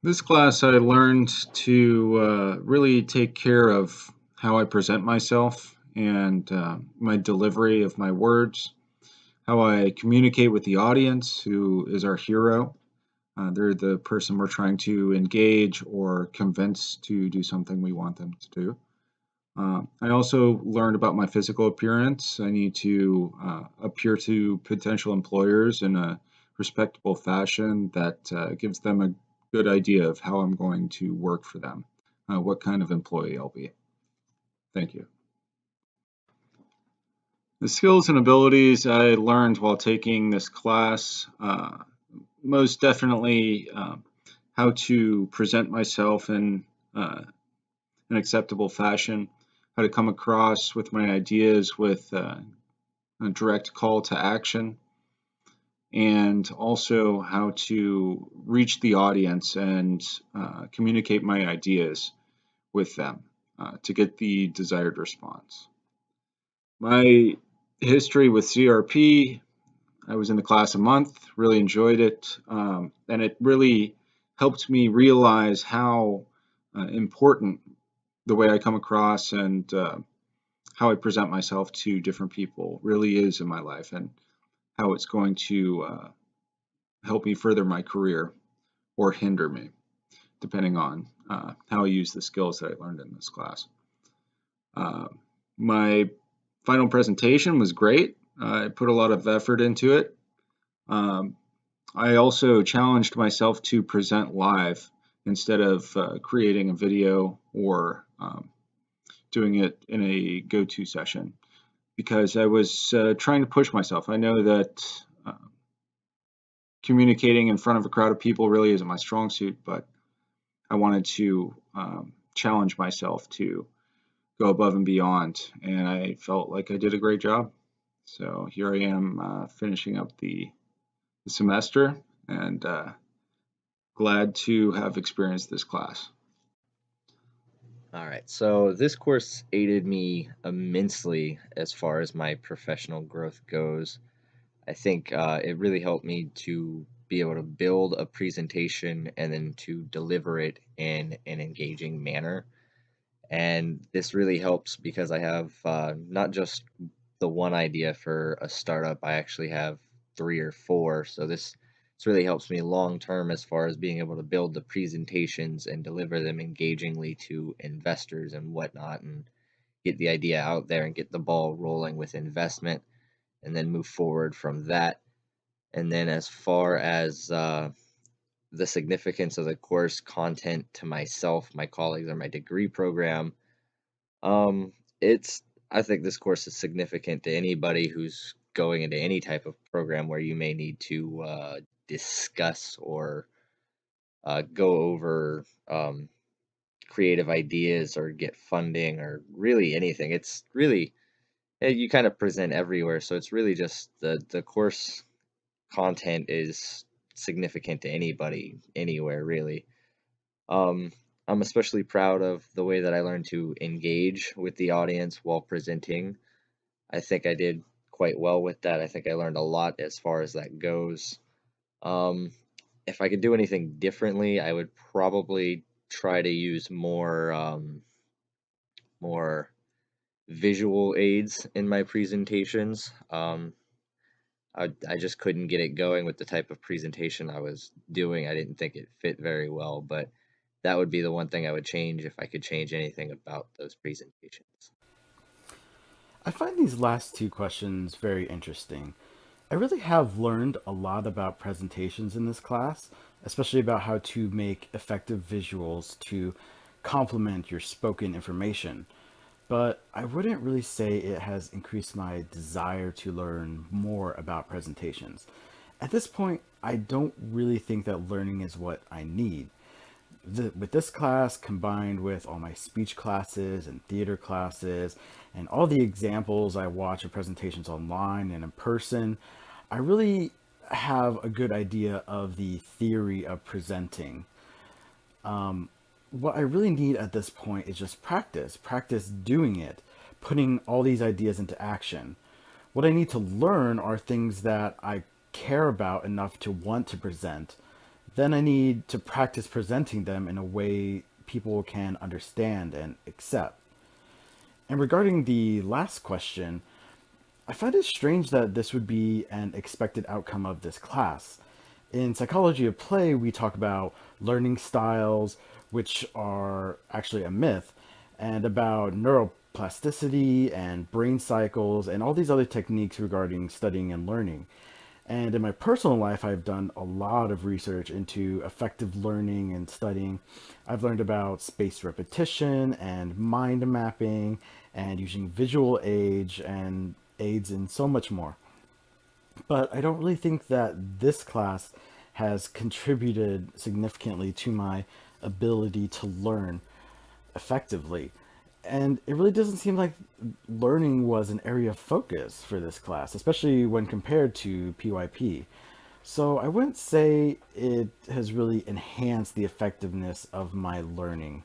This class, I learned to really take care of how I present myself and my delivery of my words, how I communicate with the audience, who is our hero. They're the person we're trying to engage or convince to do something we want them to do. I also learned about my physical appearance. I need to appear to potential employers in a respectable fashion that gives them a good idea of how I'm going to work for them, what kind of employee I'll be. Thank you. The skills and abilities I learned while taking this class, most definitely how to present myself in an acceptable fashion, how to come across with my ideas with a direct call to action, and also how to reach the audience and communicate my ideas with them to get the desired response. My history with CRP, I was in the class a month, really enjoyed it, and it really helped me realize how important the way I come across and how I present myself to different people really is in my life, and how it's going to help me further my career or hinder me, depending on how I use the skills that I learned in this class. Uh, my final presentation was great. I put a lot of effort into it. Um, I also challenged myself to present live instead of creating a video or doing it in a go-to session, because I was trying to push myself. I know that communicating in front of a crowd of people really isn't my strong suit, but I wanted to challenge myself to go above and beyond, and I felt like I did a great job. So here I am finishing up the semester and glad to have experienced this class. All right, so this course aided me immensely as far as my professional growth goes. I think it really helped me to be able to build a presentation and then to deliver it in an engaging manner. And this really helps because I have not just the one idea for a startup, I actually have three or four. So this really helps me long term as far as being able to build the presentations and deliver them engagingly to investors and whatnot, and get the idea out there and get the ball rolling with investment, and then move forward from that. And then as far as the significance of the course content to myself, my colleagues, or my degree program, it's I think this course is significant to anybody who's going into any type of program where you may need to discuss or go over creative ideas or get funding or really anything. It's really you kind of present everywhere, so it's really just the course content is significant to anybody anywhere really. Um, I'm especially proud of the way that I learned to engage with the audience while presenting. I think I did quite well with that. I think I learned a lot as far as that goes. Um, if I could do anything differently, I would probably try to use more visual aids in my presentations. I just couldn't get it going with the type of presentation I was doing. I didn't think it fit very well, but that would be the one thing I would change if I could change anything about those presentations. I find these last two questions very interesting. I really have learned a lot about presentations in this class, especially about how to make effective visuals to complement your spoken information. But I wouldn't really say it has increased my desire to learn more about presentations. At this point, I don't really think that learning is what I need. With this class combined with all my speech classes and theater classes and all the examples I watch of presentations online and in person, I really have a good idea of the theory of presenting. What I really need at this point is just practice doing it, putting all these ideas into action. What I need to learn are things that I care about enough to want to present. then I need to practice presenting them in a way people can understand and accept. And regarding the last question, I find it strange that this would be an expected outcome of this class. In psychology of play, we talk about learning styles, which are actually a myth, and about neuroplasticity and brain cycles and all these other techniques regarding studying and learning. And in my personal life, I've done a lot of research into effective learning and studying. I've learned about spaced repetition and mind mapping and using visual aids and so much more. But I don't really think that this class has contributed significantly to my ability to learn effectively. And it really doesn't seem like learning was an area of focus for this class, especially when compared to PYP. So I wouldn't say it has really enhanced the effectiveness of my learning.